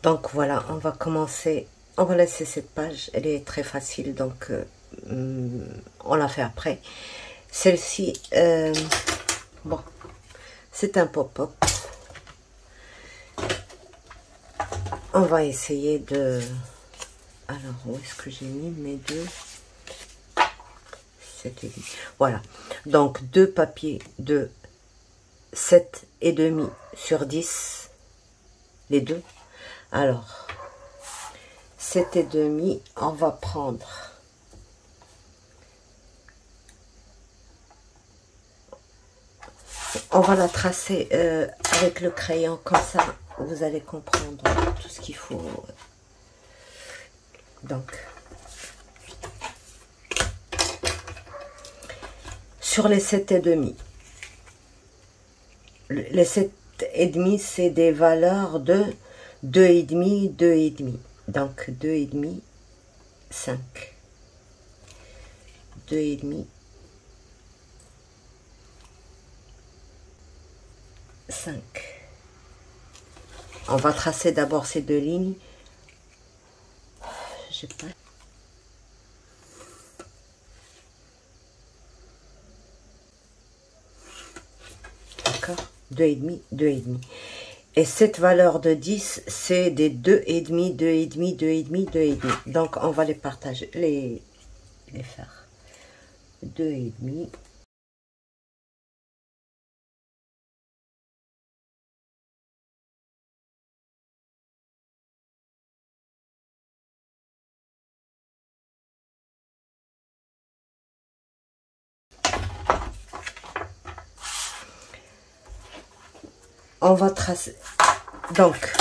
Donc voilà, on va commencer, on va laisser cette page, elle est très facile, donc on la fait après. Celle-ci, bon, c'est un pop-up. On va essayer de... Alors, où est-ce que j'ai mis mes deux? Voilà, donc deux papiers de 7,5 sur 10, les deux. Alors, 7,5, on va prendre... On va la tracer avec le crayon, comme ça, vous allez comprendre tout ce qu'il faut. Donc, sur les 7,5, les 7,5, c'est des valeurs de 2,5, 2,5. Donc, 2,5, 5. 2,5, 5. On va tracer d'abord ces deux lignes. J'ai pas... D'accord, 2,5, 2,5. Et cette valeur de 10, c'est des 2,5, 2,5, 2,5, 2,5. Donc, on va les partager, les faire. 2,5. On va tracer. Donc,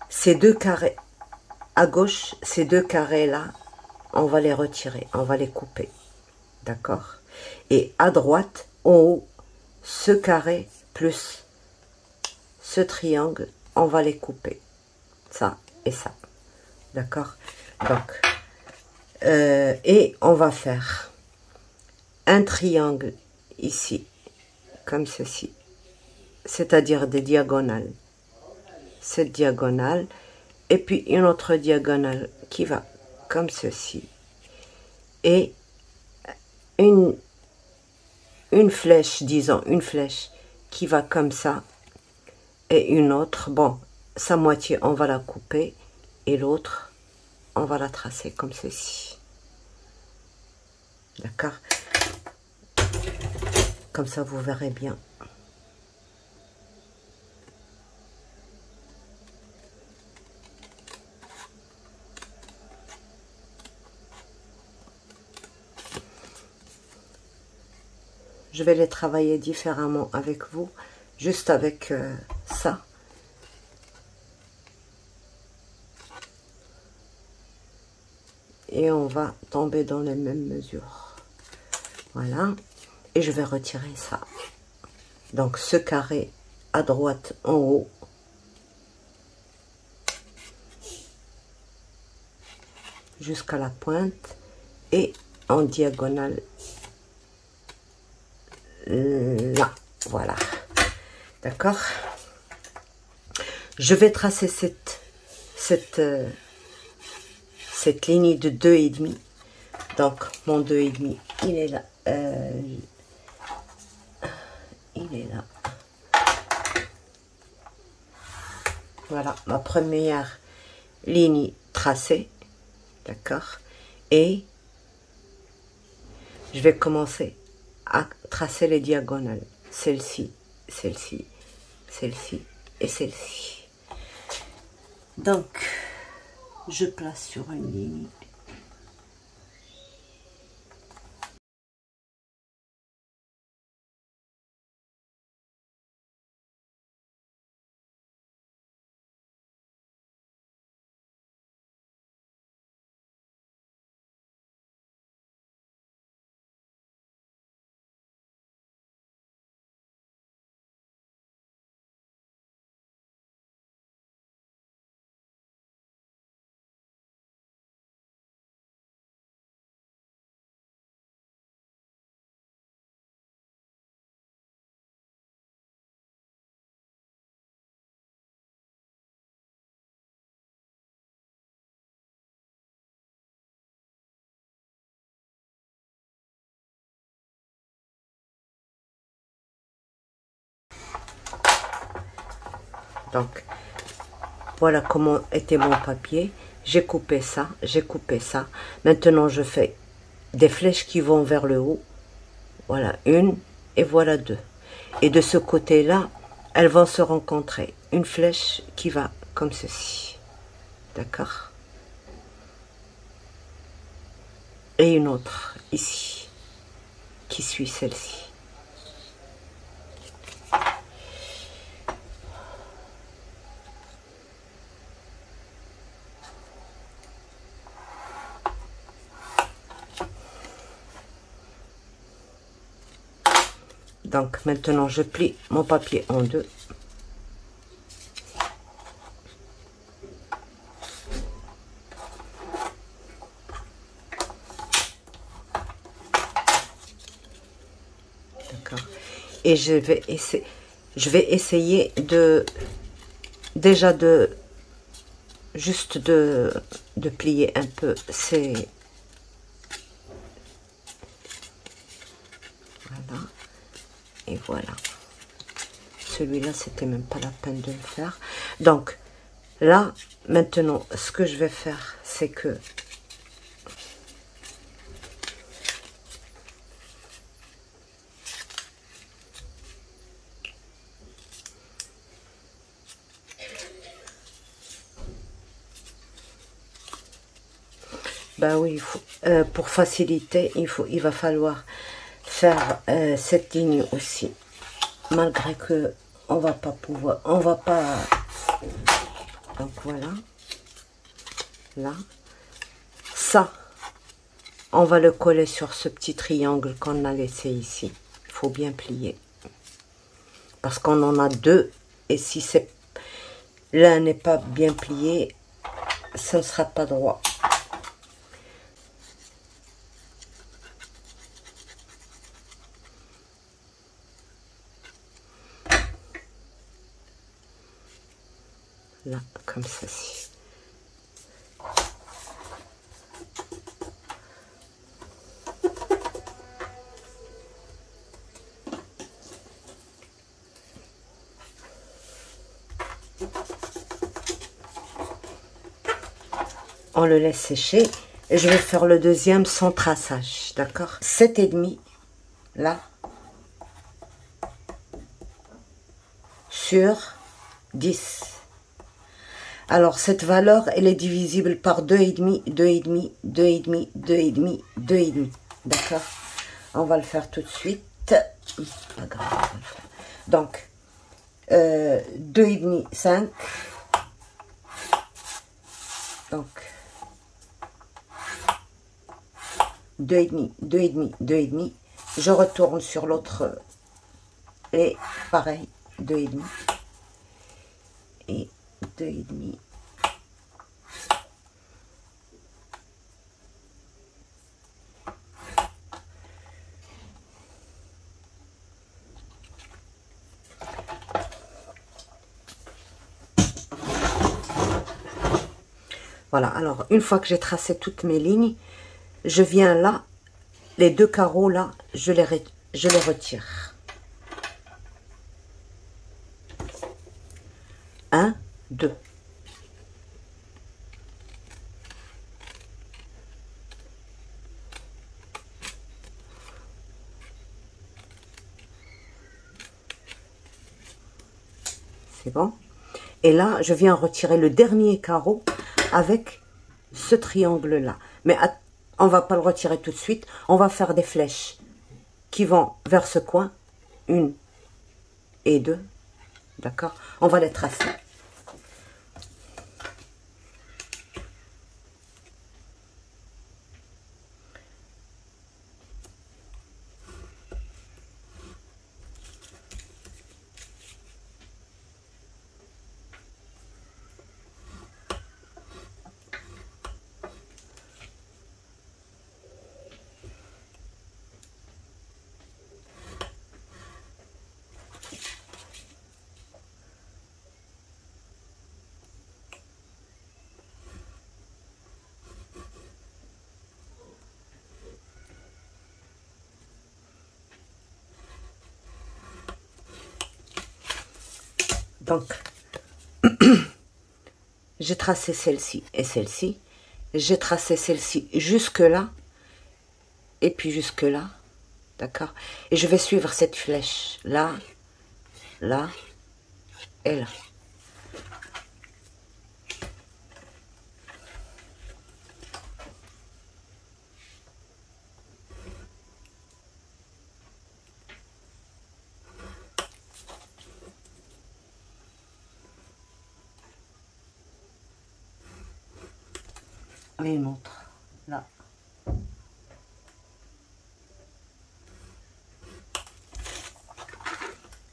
ces deux carrés à gauche, ces deux carrés là, on va les retirer, on va les couper. D'accord? Et à droite, en haut, ce carré plus ce triangle, on va les couper. Ça et ça. D'accord? Donc, et on va faire un triangle ici, comme ceci. C'est-à-dire des diagonales. Cette diagonale, et puis une autre diagonale qui va comme ceci. Et une flèche, disons, une flèche qui va comme ça. Et une autre, bon, sa moitié, on va la couper. Et l'autre, on va la tracer comme ceci. D'accord? Comme ça, vous verrez bien. Je vais les travailler différemment avec vous, juste avec ça. Et on va tomber dans les mêmes mesures. Voilà. Et je vais retirer ça. Donc ce carré à droite en haut. Jusqu'à la pointe. Et en diagonale. Là. Voilà. D'accord? Je vais tracer cette ligne de 2,5. Donc mon 2,5, il est là. Il est là. Voilà, ma première ligne tracée. D'accord? Et je vais commencer à tracer les diagonales. Celle-ci, celle-ci, celle-ci et celle-ci. Donc, je place sur une ligne. Donc, voilà comment était mon papier. J'ai coupé ça, j'ai coupé ça. Maintenant, je fais des flèches qui vont vers le haut. Voilà, une et voilà deux. Et de ce côté-là, elles vont se rencontrer. Une flèche qui va comme ceci. D'accord? Et une autre ici, qui suit celle-ci. Donc maintenant je plie mon papier en deux. D'accord. Et je vais essayer de déjà juste de plier un peu ces, voilà. Et voilà. Celui-là, c'était même pas la peine de le faire. Donc, là, maintenant, ce que je vais faire, c'est que bah oui, il faut, pour faciliter, il va falloir faire cette ligne aussi. Malgré que on va pas pouvoir, on va pas. Donc voilà, là, ça, on va le coller sur ce petit triangle qu'on a laissé ici. Il faut bien plier parce qu'on en a deux et si c'est l'un n'est pas bien plié, ça ne sera pas droit. Là, comme ceci. On le laisse sécher et je vais faire le deuxième sans traçage, d'accord? 7,5 là sur 10. Alors, cette valeur, elle est divisible par 2,5, 2,5, 2,5, 2,5, 2,5. D'accord? On va le faire tout de suite. Pas grave, on va le faire. Donc, 2,5, 5. Donc, 2,5, 2,5, 2,5. Je retourne sur l'autre. Et pareil, 2,5. Et 2,5. Voilà, alors une fois que j'ai tracé toutes mes lignes, je viens là, les deux carreaux là, je les retire. 1, 2. C'est bon. Et là, je viens retirer le dernier carreau avec ce triangle-là. Mais on va pas le retirer tout de suite. On va faire des flèches qui vont vers ce coin. 1 et 2. D'accord? On va les tracer. Donc, J'ai tracé celle-ci et celle-ci. J'ai tracé celle-ci jusque là. Et puis jusque là. D'accord? Et je vais suivre cette flèche. Là, là et là. Et une autre, là.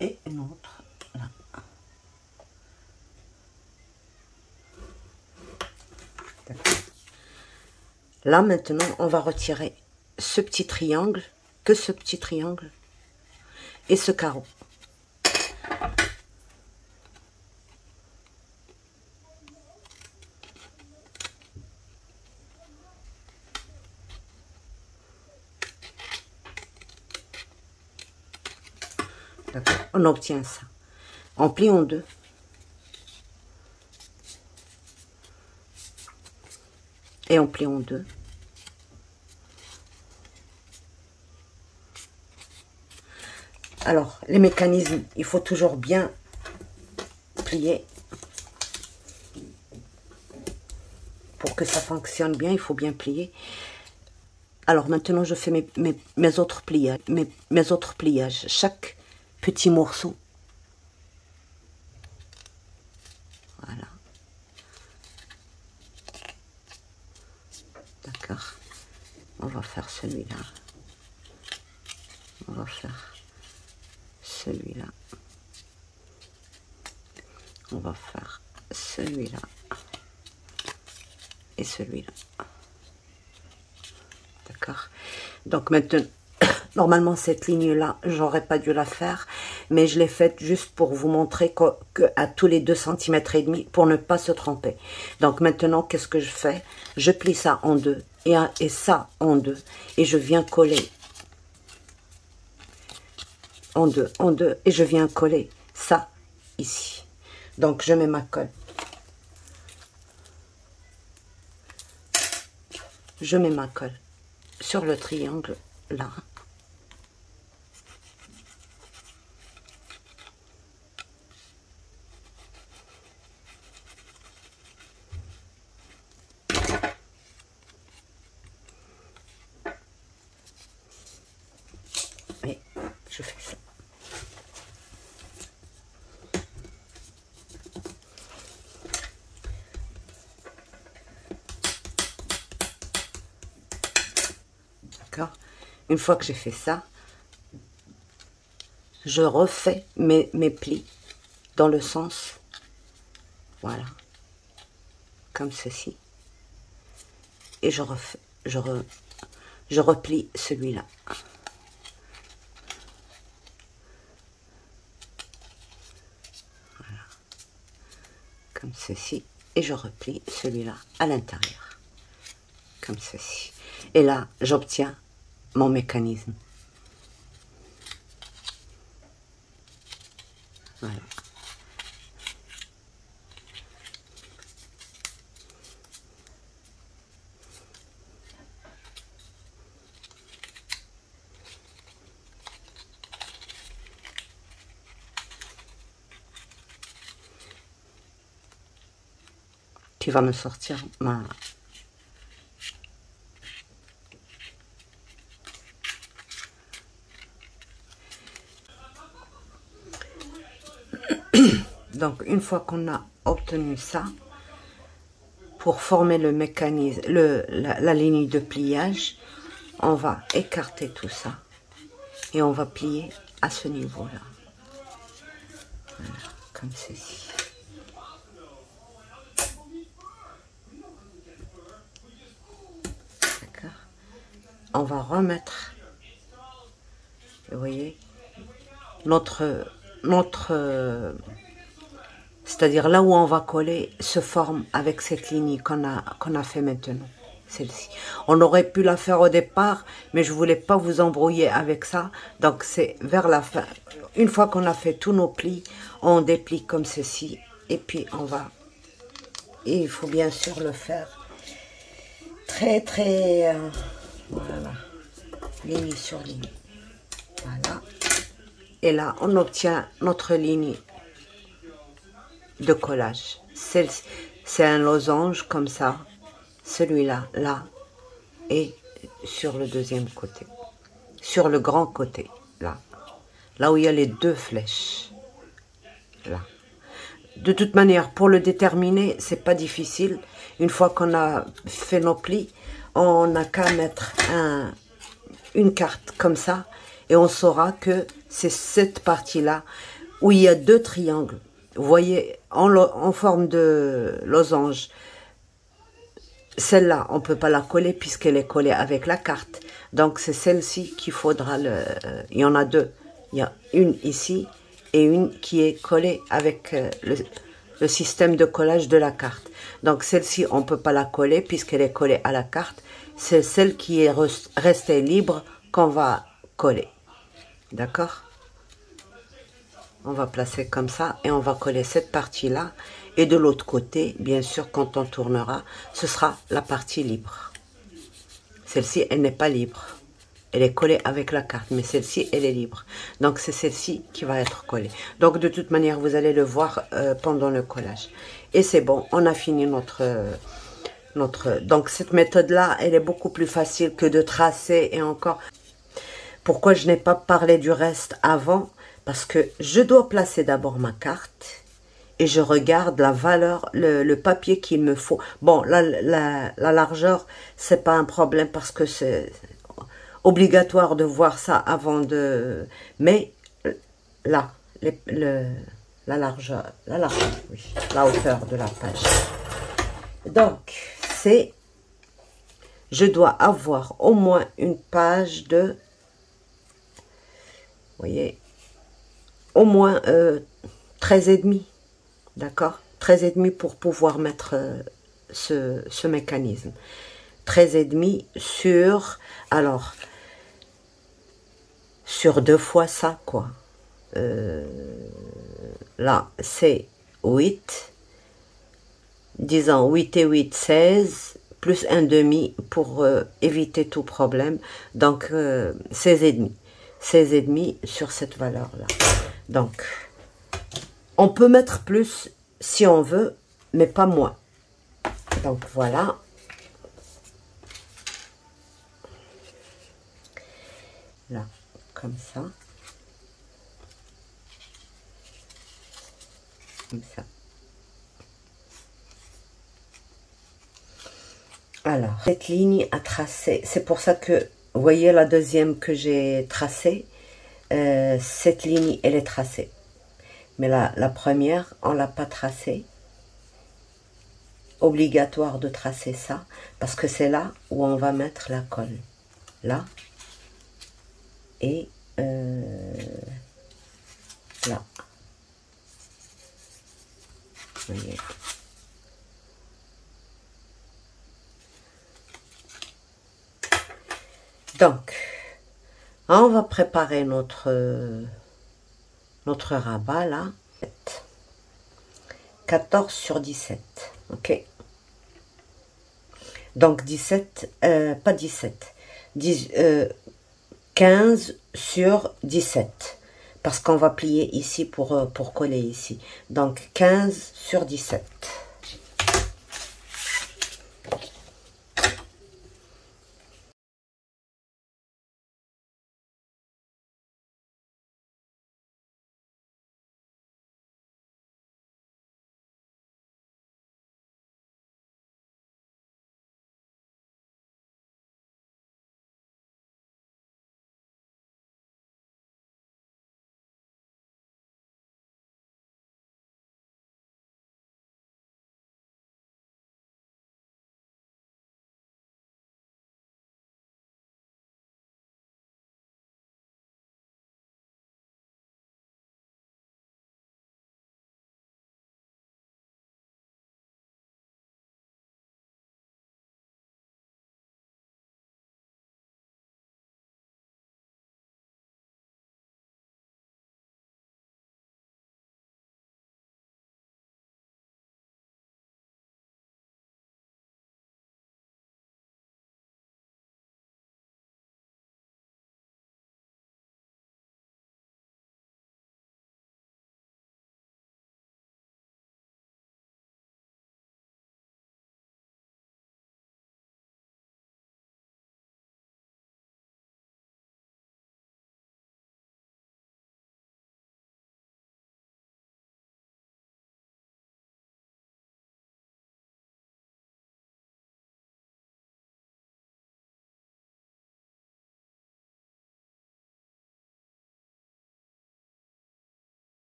Et une autre, là. Là, maintenant, on va retirer ce petit triangle, que ce petit triangle, et ce carreau. On obtient ça. On plie en deux. Et on plie en deux. Alors, les mécanismes, il faut toujours bien plier. Pour que ça fonctionne bien, il faut bien plier. Alors maintenant, je fais mes autres pliages. Mes autres pliages. Chaque petit morceau. Voilà. D'accord. On va faire celui-là. On va faire celui-là. On va faire celui-là. Et celui-là. D'accord. Donc maintenant, normalement cette ligne-là, j'aurais pas dû la faire, mais je l'ai faite juste pour vous montrer que à tous les 2,5 cm pour ne pas se tromper. Donc maintenant, qu'est-ce que je fais? Je plie ça en deux et ça en deux, et je viens coller en deux, et je viens coller ça ici. Donc je mets ma colle. Je mets ma colle sur le triangle là. Et je fais ça. Une fois que j'ai fait ça, je refais mes plis dans le sens, voilà, comme ceci. Et je refais, je replie celui-là. Voilà, comme ceci. Et je replie celui-là à l'intérieur, comme ceci. Et là, j'obtiens mon mécanisme. Voilà. Qui va me sortir ma... Donc, une fois qu'on a obtenu ça, pour former le mécanisme, la ligne de pliage, on va écarter tout ça et on va plier à ce niveau-là. Voilà, comme ceci. D'accord. On va remettre, vous voyez, c'est-à-dire là où on va coller se forme avec cette ligne qu'on a fait maintenant, celle-ci. On aurait pu la faire au départ, mais je voulais pas vous embrouiller avec ça. Donc c'est vers la fin. Une fois qu'on a fait tous nos plis, on déplie comme ceci et puis on va... Et il faut bien sûr le faire très très... voilà, ligne sur ligne. Voilà. Et là, on obtient notre ligne de collage. C'est un losange comme ça. Celui-là, là, et sur le deuxième côté. Sur le grand côté, là. Là où il y a les deux flèches. Là. De toute manière, pour le déterminer, c'est pas difficile. Une fois qu'on a fait nos plis, on n'a qu'à mettre une carte comme ça et on saura que c'est cette partie-là où il y a deux triangles. Vous voyez, en forme de losange. Celle-là, on ne peut pas la coller puisqu'elle est collée avec la carte. Donc, c'est celle-ci qu'il faudra il y en a deux. Il y a une ici et une qui est collée avec le système de collage de la carte. Donc, celle-ci, on ne peut pas la coller puisqu'elle est collée à la carte. C'est celle qui est restée libre qu'on va coller. D'accord? On va placer comme ça et on va coller cette partie-là. Et de l'autre côté, bien sûr, quand on tournera, ce sera la partie libre. Celle-ci, elle n'est pas libre. Elle est collée avec la carte, mais celle-ci, elle est libre. Donc, c'est celle-ci qui va être collée. Donc, de toute manière, vous allez le voir pendant le collage. Et c'est bon, on a fini Donc, cette méthode-là, elle est beaucoup plus facile que de tracer et encore... Pourquoi je n'ai pas parlé du reste avant? Parce que je dois placer d'abord ma carte et je regarde la valeur, le papier qu'il me faut. Bon, la largeur, c'est pas un problème parce que c'est obligatoire de voir ça avant de... Mais là, la largeur, oui, la hauteur de la page. Donc, je dois avoir au moins une page de... Vous voyez, au moins 13,5, d'accord, 13,5 pour pouvoir mettre ce mécanisme. 13,5 sur, alors, sur 2 fois ça, quoi. Là, c'est 8, disons 8 et 8, 16, plus un demi pour éviter tout problème. Donc, 16,5. 16,5 sur cette valeur-là. Donc, on peut mettre plus si on veut, mais pas moins. Donc, voilà. Là, comme ça. Comme ça. Alors, cette ligne à tracer, c'est pour ça que, vous voyez la deuxième que j'ai tracée, cette ligne, elle est tracée. Mais la première, on ne l'a pas tracée. Obligatoire de tracer ça, parce que c'est là où on va mettre la colle. Là. Et là. Vous voyez. Donc, on va préparer notre rabat là. 14 sur 17, ok. Donc 17, pas 17, 15 sur 17, parce qu'on va plier ici pour coller ici. Donc 15 sur 17.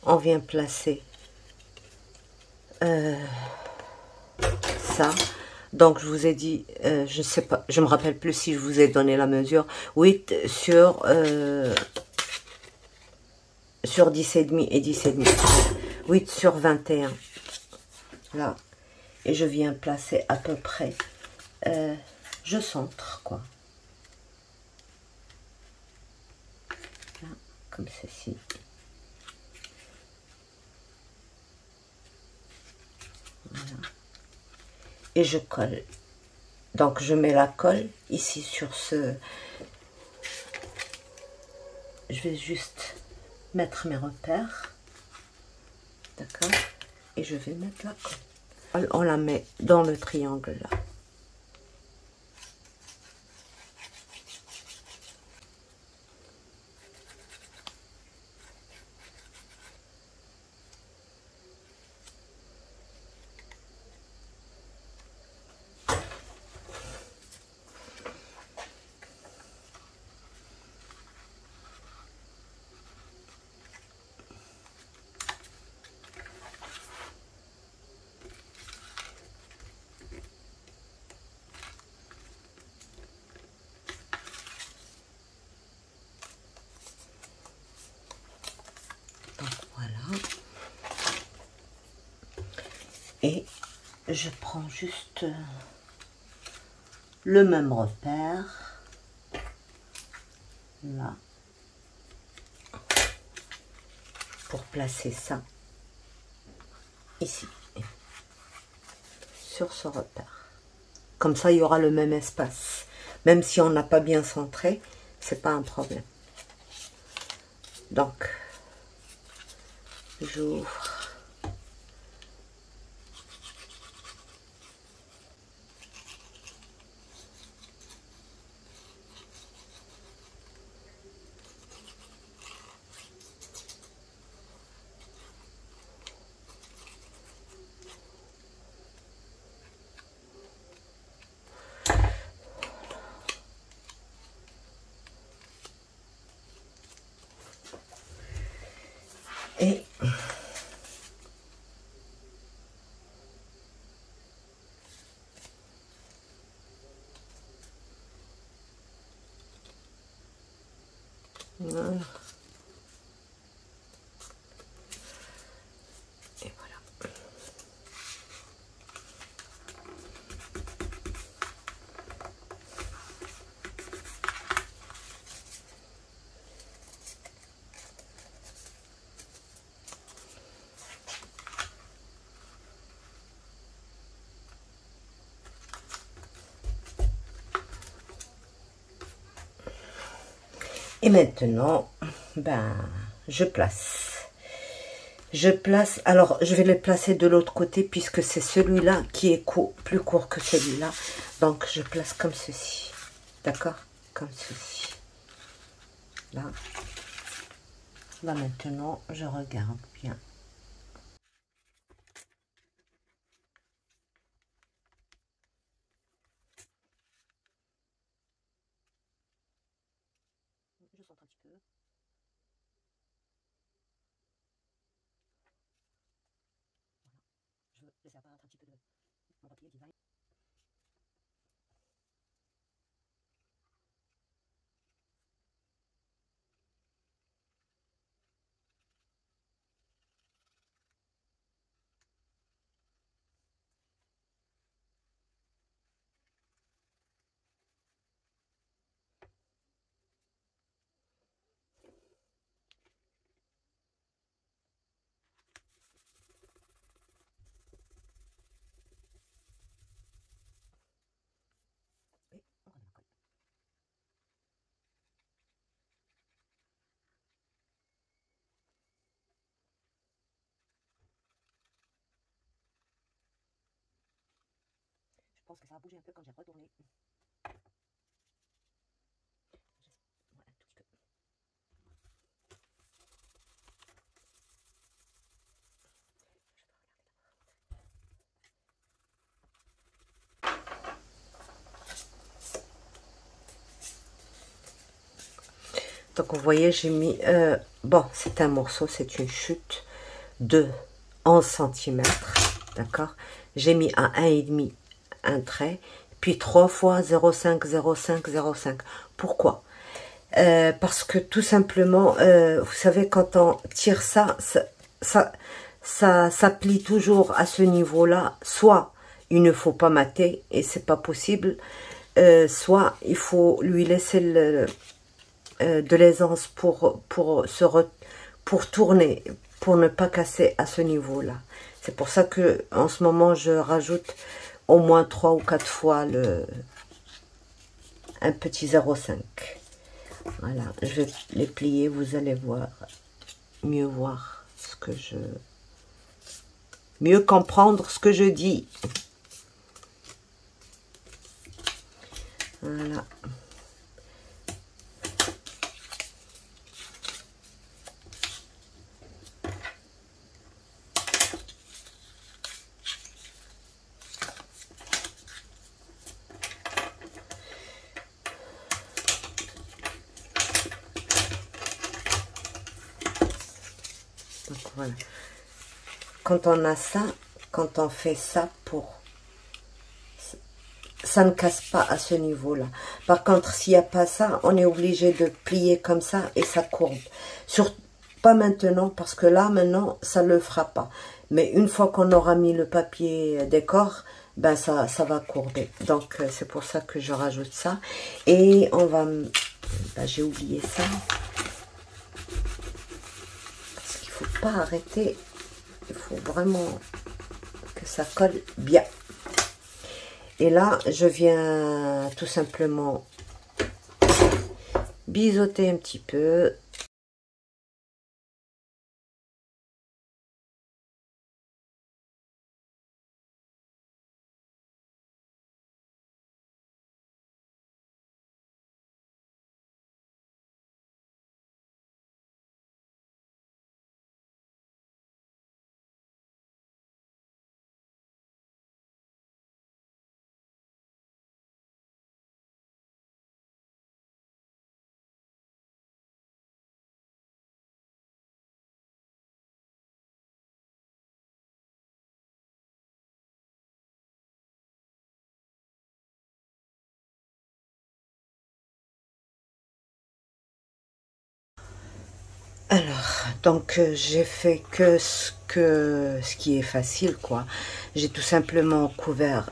on vient placer ça. Donc je vous ai dit, je sais pas, je me rappelle plus si je vous ai donné la mesure, 8 sur 10 et demi et 10 et demi, 8 sur 21 là, et je viens placer à peu près, je centre quoi, là, comme ceci. Voilà. Et je colle. Donc je mets la colle ici sur ce. Je vais juste mettre mes repères. D'accord. Et je vais mettre la colle. On la met dans le triangle là. Et je prends juste le même repère, là, pour placer ça ici, sur ce repère. Comme ça, il y aura le même espace. Même si on n'a pas bien centré, c'est pas un problème. Donc, j'ouvre. Et voilà. Et voilà. Et maintenant, ben, je place. Alors je vais les placer de l'autre côté puisque c'est celui-là qui est plus court que celui-là. Donc je place comme ceci. D'accord? Comme ceci. Là. Là maintenant, je regarde bien. Je centre un petit peu. Je veux laisser apparaître un petit peu de mon papier design. Et on remet la colle. Je pense que ça a bougé un peu quand j'ai retourné. Ouais, un tout petit peu. Donc vous voyez, j'ai mis... bon, c'est un morceau, c'est une chute. de 11 centimètres, d'accord? J'ai mis à 1,5 un trait, puis 3 fois 0,5, 0,5, 0,5. Pourquoi? Parce que tout simplement, vous savez, quand on tire ça plie toujours à ce niveau-là. Soit il ne faut pas mater, et c'est pas possible, soit il faut lui laisser de l'aisance pour tourner, pour ne pas casser à ce niveau-là. C'est pour ça que en ce moment je rajoute au moins 3 ou 4 fois un petit 0,5. Voilà, je vais les plier, vous allez mieux voir ce que mieux comprendre ce que je dis. Voilà. Donc voilà. Quand on a ça, quand on fait ça ça ne casse pas à ce niveau-là. Par contre, s'il n'y a pas ça, on est obligé de plier comme ça et ça courbe. Pas maintenant, parce que là, maintenant, ça ne le fera pas. Mais une fois qu'on aura mis le papier décor, ben ça va courber. Donc, c'est pour ça que je rajoute ça. Et on va... Ben, j'ai oublié ça. Parce qu'il ne faut pas arrêter. Il faut vraiment que ça colle bien. Et là, je viens tout simplement biseauter un petit peu. Alors, donc j'ai fait que ce qui est facile, quoi. J'ai tout simplement couvert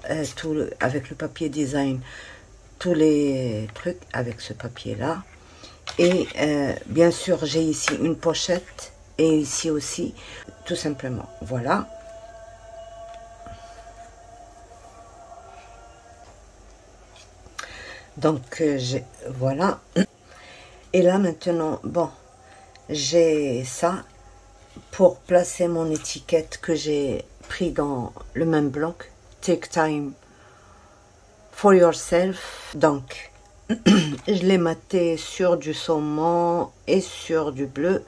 avec le papier design tous les trucs avec ce papier-là. Et bien sûr, j'ai ici une pochette et ici aussi, tout simplement. Voilà. Donc, voilà. Et là, maintenant, bon, j'ai ça pour placer mon étiquette que j'ai pris dans le même bloc. Take time for yourself. Donc, je l'ai maté sur du saumon et sur du bleu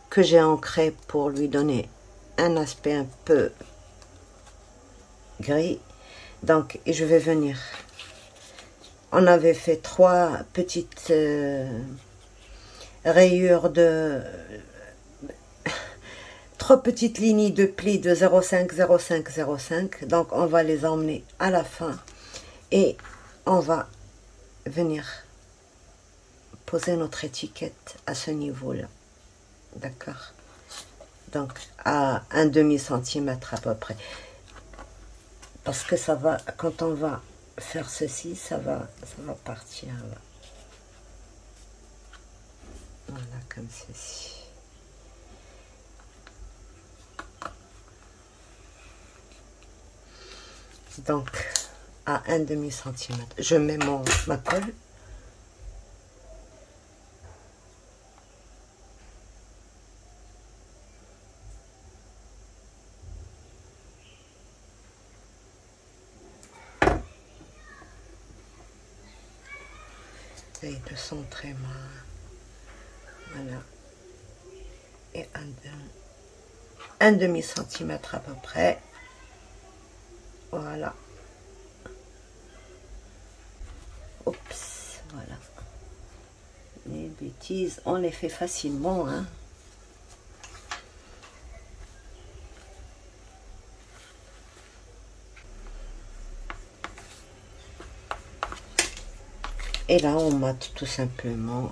que j'ai ancré pour lui donner un aspect un peu gris. Donc, je vais venir. On avait fait 3 petites rayures de 3 petites lignes de plis de 0,5, 0,5, 0,5. Donc, on va les emmener à la fin et on va venir poser notre étiquette à ce niveau-là. D'accord? Donc, à 1/2 centimètre à peu près. Parce que ça va, quand on va faire ceci, ça va partir là. Voilà, comme ceci. Donc, à 1/2 centimètre, je mets ma colle. Et de centrer voilà, et 1/2 centimètre à peu près, voilà. Oups, voilà. Les bêtises, on les fait facilement, hein. Et là, on mate tout simplement.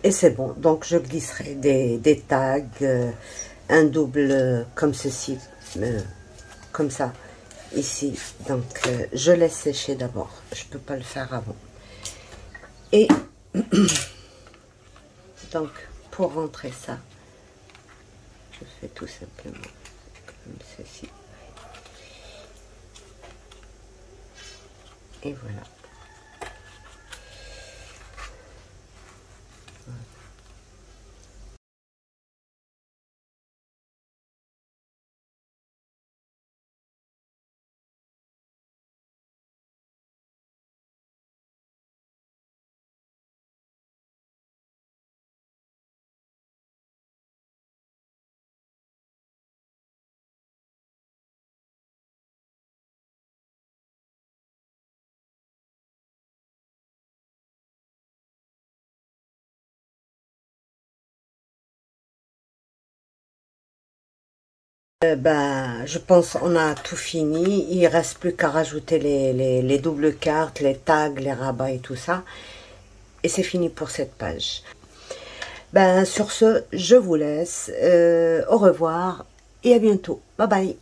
Et c'est bon, donc je glisserai des tags, un double comme ceci, comme ça, ici. Donc je laisse sécher d'abord, je peux pas le faire avant. Et donc pour rentrer ça, je fais tout simplement comme ceci. Et voilà. Ben, je pense on a tout fini. Il reste plus qu'à rajouter les doubles cartes, les tags, les rabats et tout ça. Et c'est fini pour cette page. Ben, sur ce, je vous laisse. Au revoir et à bientôt. Bye bye.